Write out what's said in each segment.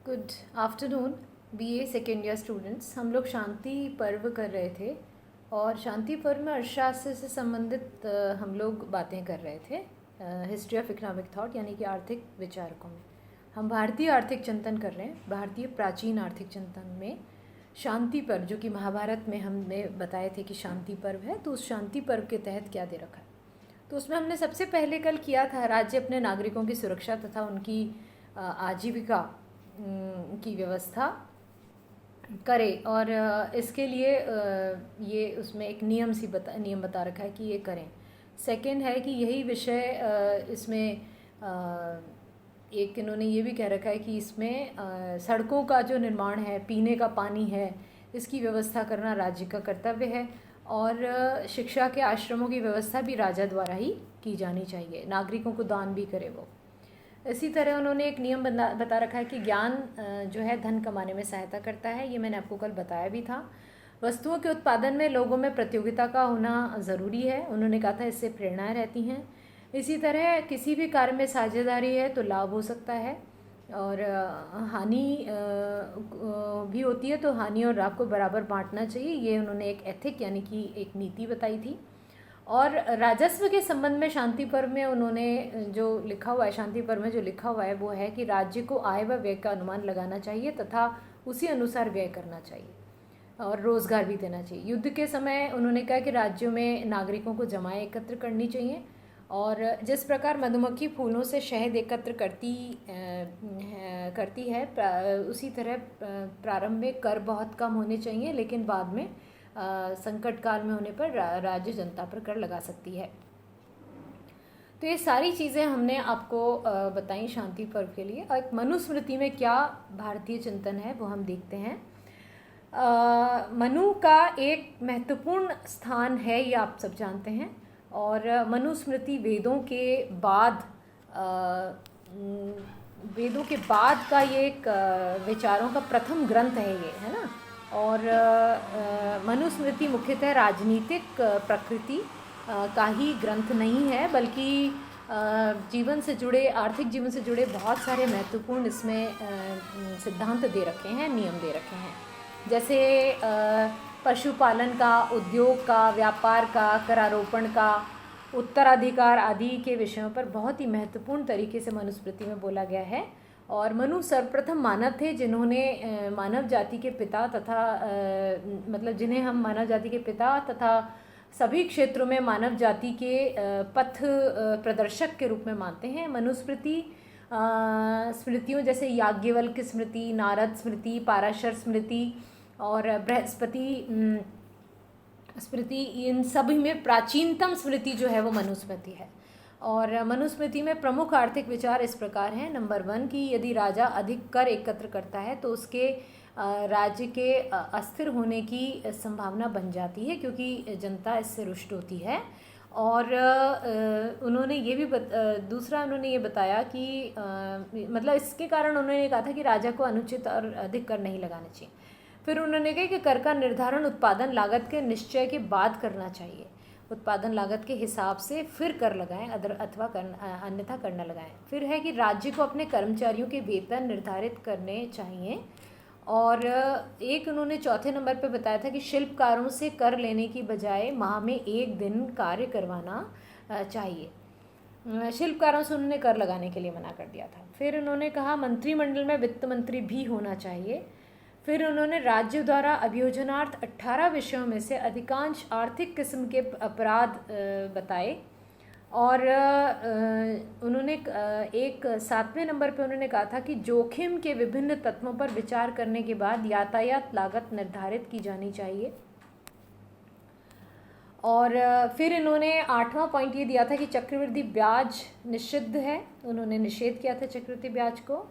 Good afternoon BA second year students. हम लोग शांति पर्व कर रहे थे और शांति पर्व में अर्थशास्त्र से संबंधित हम लोग बातें कर रहे थे, हिस्ट्री ऑफ इकोनॉमिक थॉट यानी कि आर्थिक विचारकों में। हम भारतीय आर्थिक चिंतन कर रहे हैं। भारतीय प्राचीन आर्थिक चिंतन में शांति पर्व, जो कि महाभारत में हमने बताए थे कि शांति पर्व है, तो उस शांति पर्व के तहत क्या दे रखा है। तो उसमें हमने सबसे पहले कल किया था राज्य अपने नागरिकों की सुरक्षा तथा उनकी आजीविका की व्यवस्था करे, और इसके लिए ये उसमें एक नियम बता रखा है कि ये करें। सेकंड है कि यही विषय इसमें एक इन्होंने ये भी कह रखा है कि इसमें सड़कों का जो निर्माण है, पीने का पानी है, इसकी व्यवस्था करना राज्य का कर्तव्य है, और शिक्षा के आश्रमों की व्यवस्था भी राजा द्वारा ही की जानी चाहिए। नागरिकों को दान भी करे वो। इसी तरह उन्होंने एक नियम बता रखा है कि ज्ञान जो है धन कमाने में सहायता करता है। ये मैंने आपको कल बताया भी था। वस्तुओं के उत्पादन में लोगों में प्रतियोगिता का होना ज़रूरी है। उन्होंने कहा था इससे प्रेरणाएं रहती हैं। इसी तरह किसी भी कार्य में साझेदारी है तो लाभ हो सकता है, और हानि भी होती है तो हानि और लाभ को बराबर बांटना चाहिए। ये उन्होंने एक एथिक यानी कि एक नीति बताई थी। और राजस्व के संबंध में शांति पर्व में उन्होंने जो लिखा हुआ है, शांति पर्व में जो लिखा हुआ है वो है कि राज्य को आय व व्यय का अनुमान लगाना चाहिए तथा उसी अनुसार व्यय करना चाहिए, और रोज़गार भी देना चाहिए। युद्ध के समय उन्होंने कहा कि राज्यों में नागरिकों को जमाएं एकत्र करनी चाहिए, और जिस प्रकार मधुमक्खी फूलों से शहद एकत्र करती है उसी तरह प्रारंभ में कर बहुत कम होने चाहिए, लेकिन बाद में संकट काल में होने पर राज्य जनता पर कर लगा सकती है। तो ये सारी चीज़ें हमने आपको बताई शांति पर्व के लिए। और एक मनुस्मृति में क्या भारतीय चिंतन है वो हम देखते हैं। मनु का एक महत्वपूर्ण स्थान है, ये आप सब जानते हैं, और मनुस्मृति वेदों के बाद का ये एक विचारों का प्रथम ग्रंथ है, ये है ना। और मनुस्मृति मुख्यतः राजनीतिक प्रकृति का ही ग्रंथ नहीं है, बल्कि आर्थिक जीवन से जुड़े बहुत सारे महत्वपूर्ण इसमें सिद्धांत दे रखे हैं, नियम दे रखे हैं। जैसे पशुपालन का, उद्योग का, व्यापार का, करारोपण का, उत्तराधिकार आदि के विषयों पर बहुत ही महत्वपूर्ण तरीके से मनुस्मृति में बोला गया है। और मनु सर्वप्रथम मानव थे जिन्होंने मानव जाति के पिता जिन्हें हम मानव जाति के पिता तथा सभी क्षेत्रों में मानव जाति के पथ प्रदर्शक के रूप में मानते हैं। मनुस्मृति स्मृतियों जैसे याज्ञवल्क्य स्मृति, नारद स्मृति, पाराशर स्मृति और बृहस्पति स्मृति, इन सभी में प्राचीनतम स्मृति जो है वो मनुस्मृति है। और मनुस्मृति में प्रमुख आर्थिक विचार इस प्रकार हैं। नंबर 1 कि यदि राजा अधिक कर एकत्र करता है तो उसके राज्य के अस्थिर होने की संभावना बन जाती है, क्योंकि जनता इससे रुष्ट होती है। और उन्होंने ये भी दूसरा उन्होंने ये बताया कि इसके कारण उन्होंने कहा था कि राजा को अनुचित और अधिक कर नहीं लगाने चाहिए। फिर उन्होंने कहा कि कर का निर्धारण उत्पादन लागत के निश्चय के बाद करना चाहिए। उत्पादन लागत के हिसाब से फिर कर लगाएं, अथवा अन्यथा कर न लगाएं। फिर है कि राज्य को अपने कर्मचारियों के वेतन निर्धारित करने चाहिए। और एक उन्होंने चौथे नंबर पे बताया था कि शिल्पकारों से कर लेने की बजाय माह में 1 दिन कार्य करवाना चाहिए। शिल्पकारों से उन्होंने कर लगाने के लिए मना कर दिया था। फिर उन्होंने कहा मंत्रिमंडल में वित्त मंत्री भी होना चाहिए। फिर उन्होंने राज्य द्वारा अभियोजनार्थ 18 विषयों में से अधिकांश आर्थिक किस्म के अपराध बताए। और उन्होंने एक 7वें नंबर पे उन्होंने कहा था कि जोखिम के विभिन्न तत्वों पर विचार करने के बाद यातायात लागत निर्धारित की जानी चाहिए। और फिर इन्होंने 8वां पॉइंट ये दिया था कि चक्रवृद्धि ब्याज निषिद्ध है। उन्होंने निषेध किया था चक्रवृद्धि ब्याज को।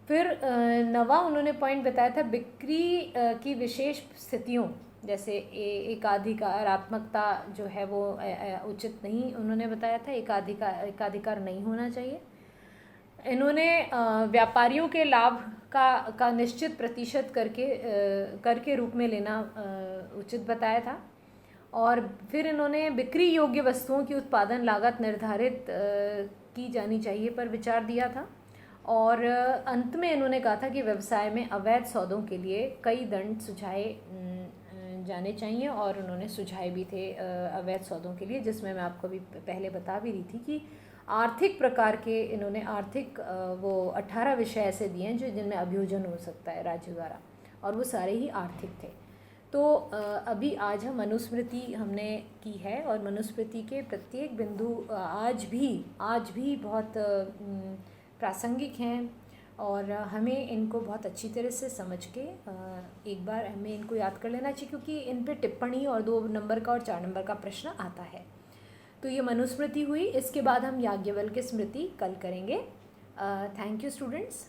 फिर 9वां उन्होंने पॉइंट बताया था बिक्री की विशेष स्थितियों, जैसे एकाधिकारात्मकता जो है वो उचित नहीं, उन्होंने बताया था एकाधिकार नहीं होना चाहिए। इन्होंने व्यापारियों के लाभ का निश्चित प्रतिशत कर के रूप में लेना उचित बताया था। और फिर इन्होंने बिक्री योग्य वस्तुओं की उत्पादन लागत निर्धारित की जानी चाहिए पर विचार दिया था। और अंत में इन्होंने कहा था कि व्यवसाय में अवैध सौदों के लिए कई दंड सुझाए जाने चाहिए, और उन्होंने सुझाए भी थे अवैध सौदों के लिए, जिसमें मैं आपको भी पहले बता भी रही थी कि आर्थिक प्रकार के इन्होंने आर्थिक वो 18 विषय ऐसे दिए हैं जो जिनमें अभियोजन हो सकता है राज्य द्वारा, और वो सारे ही आर्थिक थे। तो अभी आज हम मनुस्मृति हमने की है, और मनुस्मृति के प्रत्येक बिंदु आज भी बहुत प्रासंगिक हैं, और हमें इनको बहुत अच्छी तरह से समझ के एक बार हमें इनको याद कर लेना चाहिए, क्योंकि इन पे टिप्पणी और 2 नंबर का और 4 नंबर का प्रश्न आता है। तो ये मनुस्मृति हुई। इसके बाद हम याज्ञवल्क्य स्मृति कल करेंगे। Thank you students.